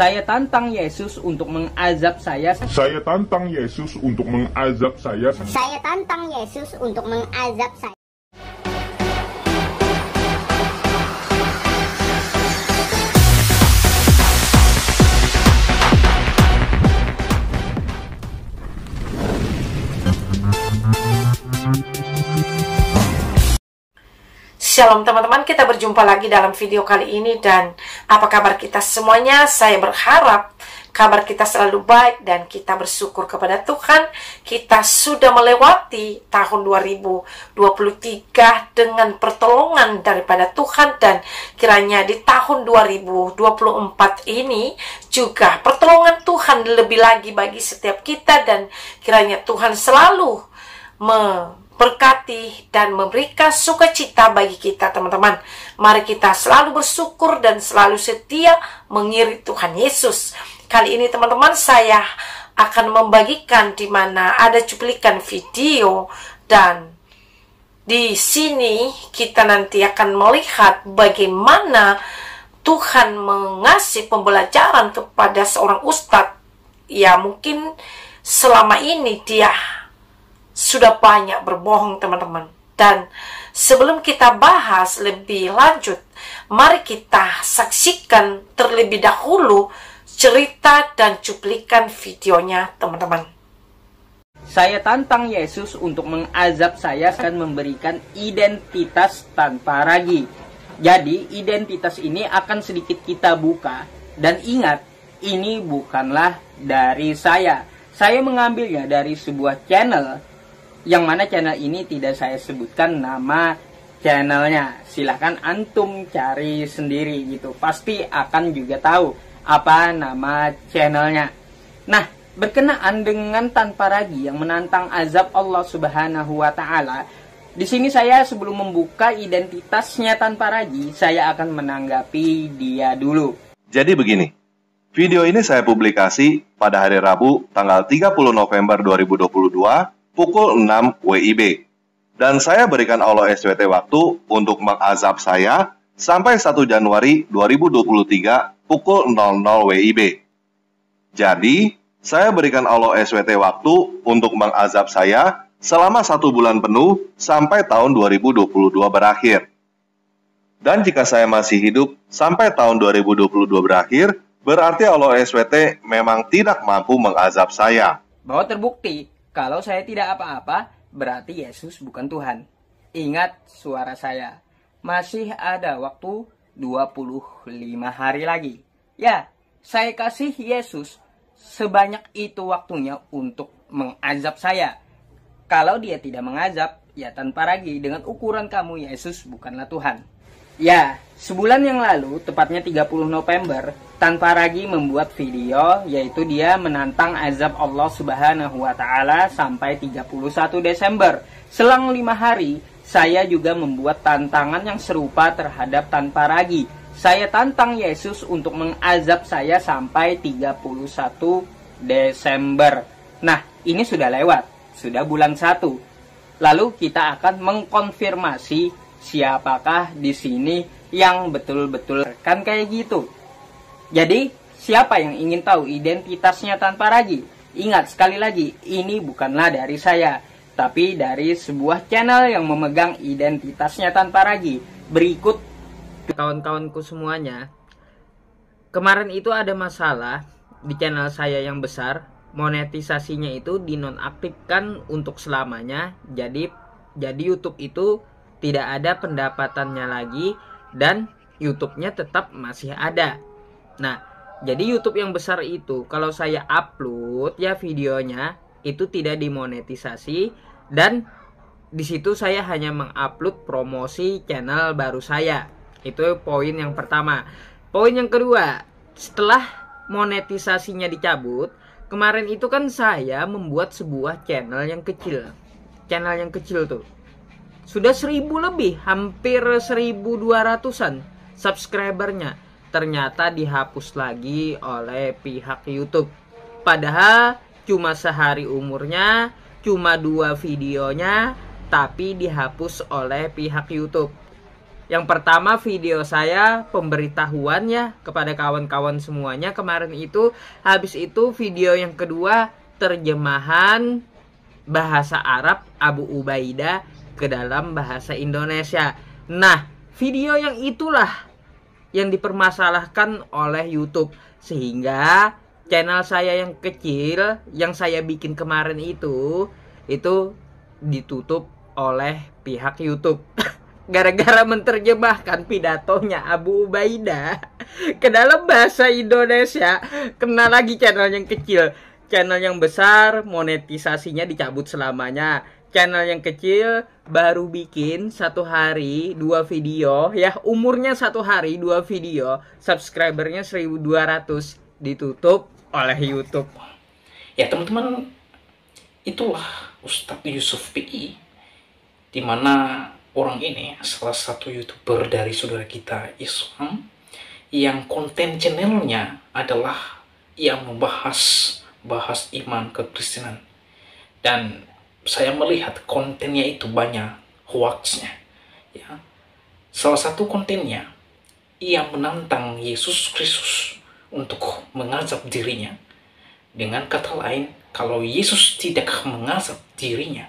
Saya tantang Yesus untuk mengazab saya. Saya tantang Yesus untuk mengazab saya. Saya tantang Yesus untuk mengazab saya. Shalom teman-teman, kita berjumpa lagi dalam video kali ini. Dan apa kabar kita semuanya? Saya berharap kabar kita selalu baik dan kita bersyukur kepada Tuhan. Kita sudah melewati tahun 2023 dengan pertolongan daripada Tuhan, dan kiranya di tahun 2024 ini juga pertolongan Tuhan lebih lagi bagi setiap kita, dan kiranya Tuhan selalu berkati dan memberikan sukacita bagi kita, teman-teman. Mari kita selalu bersyukur dan selalu setia mengiring Tuhan Yesus. Kali ini, teman-teman, saya akan membagikan di mana ada cuplikan video, dan di sini kita nanti akan melihat bagaimana Tuhan mengasih pembelajaran kepada seorang ustadz. Ya, mungkin selama ini dia sudah banyak berbohong, teman-teman. Dan sebelum kita bahas lebih lanjut, mari kita saksikan terlebih dahulu cerita dan cuplikan videonya, teman-teman. Saya tantang Yesus untuk mengazab saya dan memberikan identitas tanpa ragi. Jadi identitas ini akan sedikit kita buka. Dan ingat, ini bukanlah dari saya. Saya mengambilnya dari sebuah channel, yang mana channel ini tidak saya sebutkan nama channelnya. Silahkan antum cari sendiri gitu. Pasti akan juga tahu apa nama channelnya. Nah, berkenaan dengan tanpa ragi yang menantang azab Allah Subhanahu wa Ta'ala, di sini saya sebelum membuka identitasnya tanpa ragi, saya akan menanggapi dia dulu. Jadi begini, video ini saya publikasi pada hari Rabu tanggal 30 November 2022 pukul 6 WIB. Dan saya berikan Allah SWT waktu untuk mengazab saya sampai 1 Januari 2023 pukul 00 WIB. Jadi, saya berikan Allah SWT waktu untuk mengazab saya selama 1 bulan penuh sampai tahun 2022 berakhir. Dan jika saya masih hidup sampai tahun 2022 berakhir, berarti Allah SWT memang tidak mampu mengazab saya. Bahwa terbukti, kalau saya tidak apa-apa, berarti Yesus bukan Tuhan. Ingat suara saya. Masih ada waktu 25 hari lagi. Ya, saya kasih Yesus sebanyak itu waktunya untuk mengazab saya. Kalau dia tidak mengazab, ya tanpa ragi. Dengan ukuran kamu, Yesus bukanlah Tuhan. Ya, sebulan yang lalu, tepatnya 30 November, tanpa ragi membuat video, yaitu dia menantang azab Allah Subhanahu wa Ta'ala sampai 31 Desember. Selang 5 hari, saya juga membuat tantangan yang serupa terhadap tanpa ragi. Saya tantang Yesus untuk mengazab saya sampai 31 Desember. Nah, ini sudah lewat, sudah bulan 1. Lalu kita akan mengkonfirmasi siapakah di sini yang betul-betul kan kayak gitu. Jadi, siapa yang ingin tahu identitasnya tanpa ragi? Ingat sekali lagi, ini bukanlah dari saya, tapi dari sebuah channel yang memegang identitasnya tanpa ragi. Berikut kawan-kawanku semuanya. Kemarin itu ada masalah di channel saya yang besar, monetisasinya itu dinonaktifkan untuk selamanya. Jadi YouTube itu tidak ada pendapatannya lagi, dan YouTube-nya tetap masih ada. Nah, jadi YouTube yang besar itu, kalau saya upload ya videonya, itu tidak dimonetisasi, dan di situ saya hanya mengupload promosi channel baru saya. Itu poin yang pertama. Poin yang kedua, setelah monetisasinya dicabut, kemarin itu kan saya membuat sebuah channel yang kecil. Channel yang kecil tuh sudah 1000 lebih, hampir 1200-an subscribernya. Ternyata dihapus lagi oleh pihak YouTube. Padahal cuma sehari umurnya, cuma 2 videonya, tapi dihapus oleh pihak YouTube. Yang pertama video saya pemberitahuan ya kepada kawan-kawan semuanya kemarin itu. Habis itu video yang kedua terjemahan bahasa Arab Abu Ubaidah ke dalam bahasa Indonesia. Nah, video yang itulah yang dipermasalahkan oleh YouTube, sehingga channel saya yang kecil yang saya bikin kemarin itu ditutup oleh pihak YouTube. Gara-gara menerjemahkan pidatonya Abu Ubaidah ke dalam bahasa Indonesia. Kena lagi channel yang kecil. Channel yang besar monetisasinya dicabut selamanya. Channel yang kecil baru bikin 1 hari 2 video ya, umurnya 1 hari 2 video, subscribernya 1200, ditutup oleh YouTube. Ya teman-teman, itulah Ustadz Yusuf PI, dimana orang ini salah satu YouTuber dari saudara kita Islam yang konten channelnya adalah yang bahas iman kekristenan, dan saya melihat kontennya itu banyak hoaxnya ya. Salah satu kontennya ia menantang Yesus Kristus untuk mengazab dirinya. Dengan kata lain, kalau Yesus tidak mengazab dirinya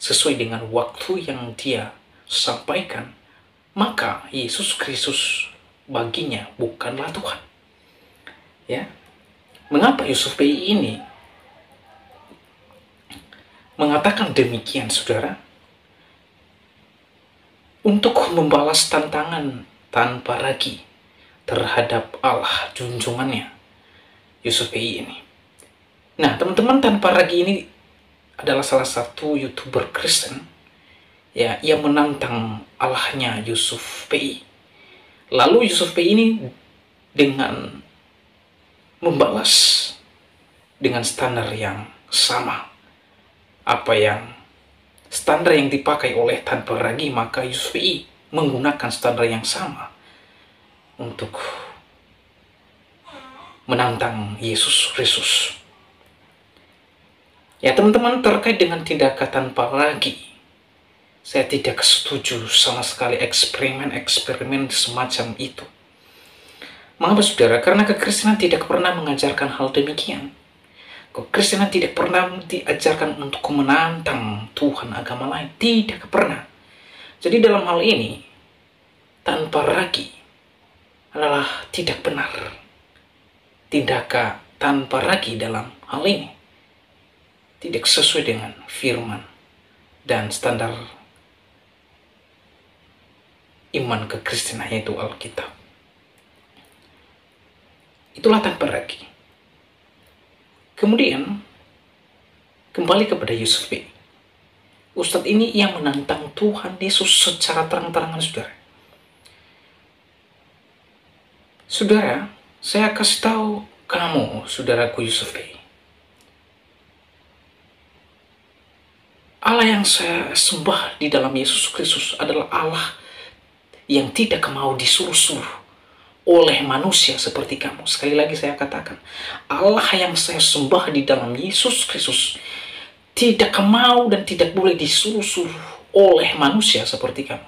sesuai dengan waktu yang dia sampaikan, maka Yesus Kristus baginya bukanlah Tuhan. Ya, mengapa Yusuf PI ini mengatakan demikian, saudara? Untuk membalas tantangan tanpa ragi terhadap Allah junjungannya Yusuf PI ini. Nah teman-teman, tanpa ragi ini adalah salah satu YouTuber Kristen ya, yang menantang Allahnya Yusuf PI. Lalu Yusuf PI ini dengan membalas dengan standar yang sama, apa yang standar yang dipakai oleh tanpa ragi, maka Yusuf PI menggunakan standar yang sama untuk menantang Yesus Kristus. Ya teman-teman, terkait dengan tindakan tanpa ragi, saya tidak setuju sama sekali eksperimen semacam itu. Mengapa saudara? Karena kekristenan tidak pernah mengajarkan hal demikian. Kekristenan tidak pernah diajarkan untuk menantang Tuhan agama lain. Tidak pernah. Jadi dalam hal ini, tanpa ragi adalah tidak benar. Tindakan tanpa ragi dalam hal ini tidak sesuai dengan firman dan standar iman kekristenan, yaitu Alkitab. Itulah tanpa ragi. Kemudian kembali kepada Yusuf PI. Ustadz ini yang menantang Tuhan Yesus secara terang-terangan, saudara. Saudara, saya kasih tahu kamu, saudaraku Yusuf PI. Allah yang saya sembah di dalam Yesus Kristus adalah Allah yang tidak mau disuruh-suruh oleh manusia seperti kamu. Sekali lagi saya katakan, Allah yang saya sembah di dalam Yesus Kristus tidak mau dan tidak boleh disuruh-suruh oleh manusia seperti kamu.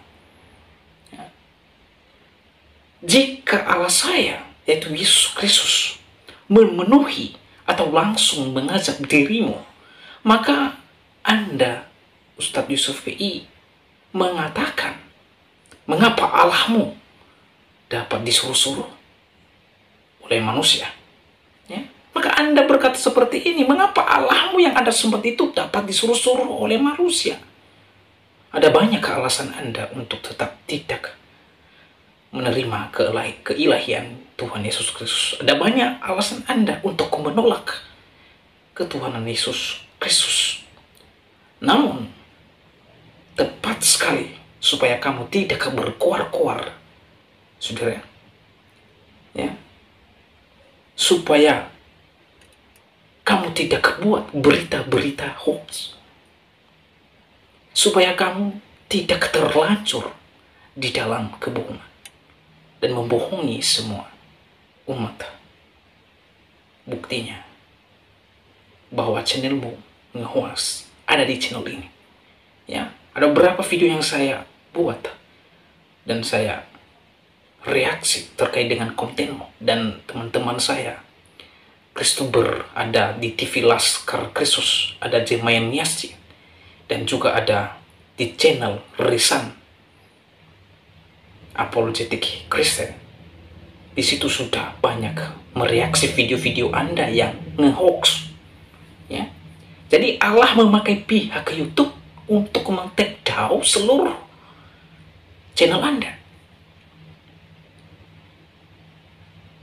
Jika Allah saya, yaitu Yesus Kristus, memenuhi atau langsung mengazab dirimu, maka Anda, Ustadz Yusuf PI, mengatakan, mengapa Allahmu dapat disuruh-suruh oleh manusia? Ya? Maka Anda berkata seperti ini, mengapa Allahmu yang Anda sembah itu dapat disuruh-suruh oleh manusia? Ada banyak alasan Anda untuk tetap tidak menerima keilahian Tuhan Yesus Kristus. Ada banyak alasan Anda untuk menolak ketuhanan Yesus Kristus. Namun, tepat sekali supaya kamu tidak berkoar-koar, saudara, ya, supaya kamu tidak buat berita-berita hoax, supaya kamu tidak terlanjur di dalam kebohongan dan membohongi semua umat. Buktinya bahwa channelmu nge-hoax ada di channel ini. Ya, ada beberapa video yang saya buat dan saya reaksi terkait dengan kontenmu. Dan teman-teman saya Kristuber ada di TV Laskar Kristus, ada Jemayan Miasci, dan juga ada di channel Risan Apologetik Kristen. Di situ sudah banyak mereaksi video-video Anda yang nge-hoax, ya. Jadi Allah memakai pihak YouTube untuk men-take down seluruh channel Anda,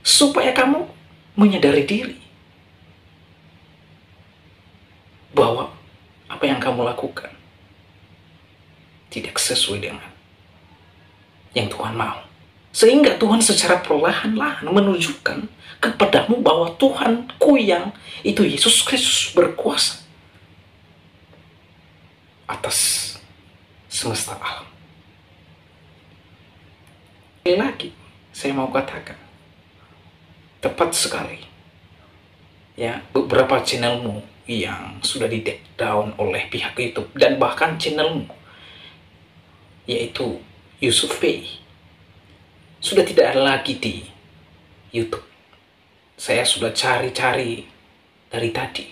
supaya kamu menyadari diri bahwa apa yang kamu lakukan tidak sesuai dengan yang Tuhan mau. Sehingga Tuhan secara perlahan-lahan menunjukkan kepadamu bahwa Tuhanku yang itu Yesus Kristus berkuasa atas semesta alam. Sekali lagi saya mau katakan, tepat sekali ya, beberapa channelmu yang sudah di take down oleh pihak YouTube, dan bahkan channelmu yaitu Yusuf Pei sudah tidak ada lagi di YouTube. Saya sudah cari-cari dari tadi,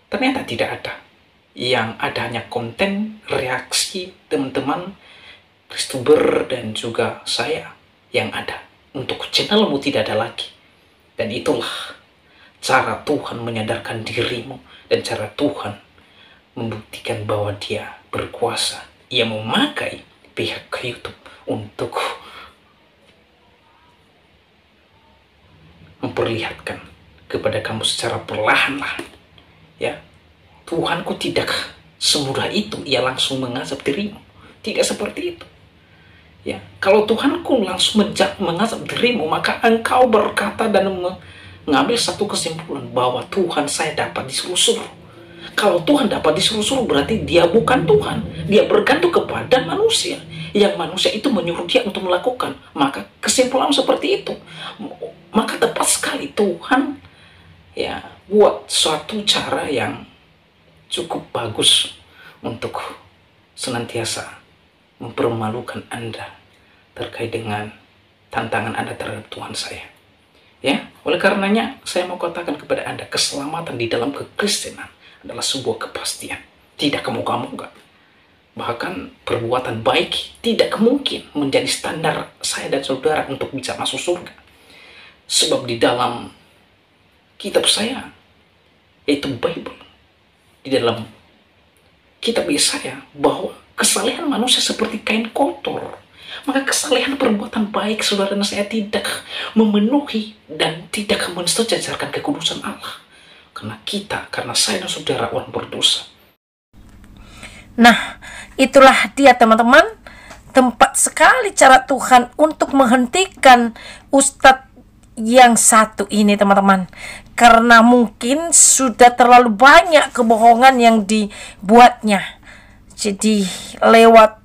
ternyata tidak ada. Yang ada hanya konten reaksi teman-teman Kristuber dan juga saya yang ada. Untuk channelmu tidak ada lagi. Dan itulah cara Tuhan menyadarkan dirimu, dan cara Tuhan membuktikan bahwa Dia berkuasa. Ia memakai pihak YouTube untuk memperlihatkan kepada kamu secara perlahan-lahan, ya, Tuhanku tidak semudah itu Ia langsung mengazab dirimu. Tidak seperti itu, ya. Kalau Tuhanku langsung mengazab dirimu, maka engkau berkata dan mengambil satu kesimpulan bahwa Tuhan saya dapat disuruh-suruh. Kalau Tuhan dapat disuruh-suruh, berarti Dia bukan Tuhan. Dia bergantung kepada manusia, yang manusia itu menyuruh Dia untuk melakukan. Maka kesimpulan seperti itu. Maka tepat sekali Tuhan ya buat suatu cara yang cukup bagus untuk senantiasa mempermalukan Anda terkait dengan tantangan Anda terhadap Tuhan saya. Ya, oleh karenanya saya mau katakan kepada Anda, keselamatan di dalam kekristenan adalah sebuah kepastian. Tidak kemoga-moga. Bahkan perbuatan baik tidak mungkin menjadi standar saya dan saudara untuk bisa masuk surga. Sebab di dalam kitab saya, yaitu Bible, di dalam kitab Yesaya, bahwa kesalehan manusia seperti kain kotor. Maka kesalehan perbuatan baik saudara dan saya tidak memenuhi dan tidak mensejajarkan kekudusan Allah. Karena saya dan saudara orang berdosa. Nah, itulah dia teman-teman, tempat sekali cara Tuhan untuk menghentikan Ustadz yang satu ini teman-teman. Karena mungkin sudah terlalu banyak kebohongan yang dibuatnya. Jadi lewat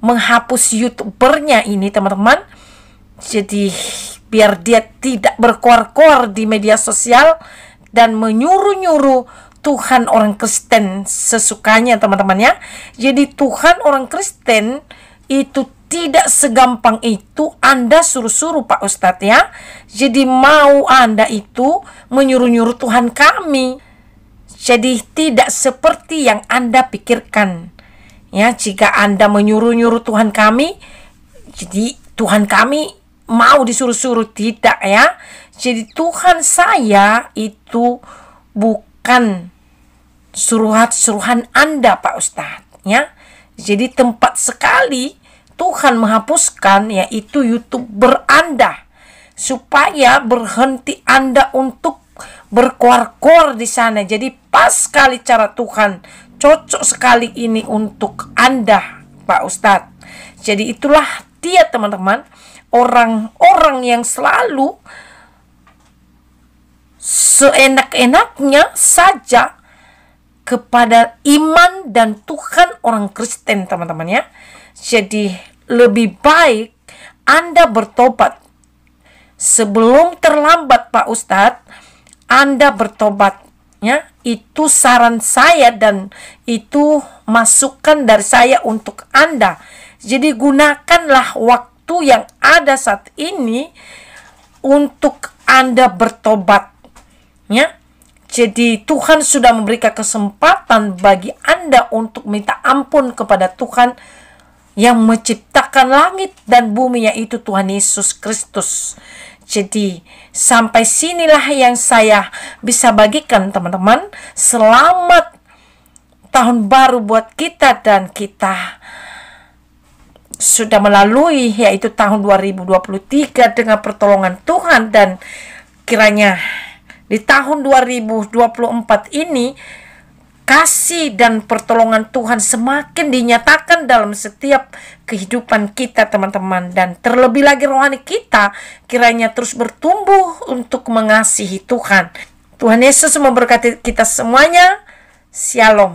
menghapus YouTubernya ini teman-teman, jadi biar dia tidak berkoar-koar di media sosial dan menyuruh-nyuruh Tuhan orang Kristen sesukanya teman-teman ya. Jadi Tuhan orang Kristen itu tidak segampang itu Anda suruh-suruh Pak Ustadz ya. Jadi mau Anda itu menyuruh-nyuruh Tuhan kami. Jadi tidak seperti yang Anda pikirkan. Ya, jika Anda menyuruh-nyuruh Tuhan kami, jadi Tuhan kami mau disuruh-suruh, tidak ya. Jadi Tuhan saya itu bukan suruhan Anda Pak Ustadz ya. Jadi tempat sekali Tuhan menghapuskan yaitu YouTuber Anda, supaya berhenti Anda untuk berkoar-koar di sana. Jadi pas sekali cara Tuhan, cocok sekali ini untuk Anda Pak Ustadz. Jadi itulah dia teman-teman, orang-orang yang selalu seenak-enaknya saja kepada iman dan Tuhan orang Kristen teman-teman ya. Jadi lebih baik Anda bertobat sebelum terlambat Pak Ustadz. Anda bertobat ya, itu saran saya dan itu masukan dari saya untuk Anda. Jadi gunakanlah waktu yang ada saat ini untuk Anda bertobat. Ya. Jadi Tuhan sudah memberikan kesempatan bagi Anda untuk minta ampun kepada Tuhan yang menciptakan langit dan bumi, yaitu Tuhan Yesus Kristus. Jadi sampai sinilah yang saya bisa bagikan teman-teman. Selamat tahun baru buat kita, dan kita sudah melalui yaitu tahun 2023 dengan pertolongan Tuhan, dan kiranya di tahun 2024 ini kasih dan pertolongan Tuhan semakin dinyatakan dalam setiap kehidupan kita teman-teman, dan terlebih lagi rohani kita kiranya terus bertumbuh untuk mengasihi Tuhan. Tuhan Yesus memberkati kita semuanya. Shalom.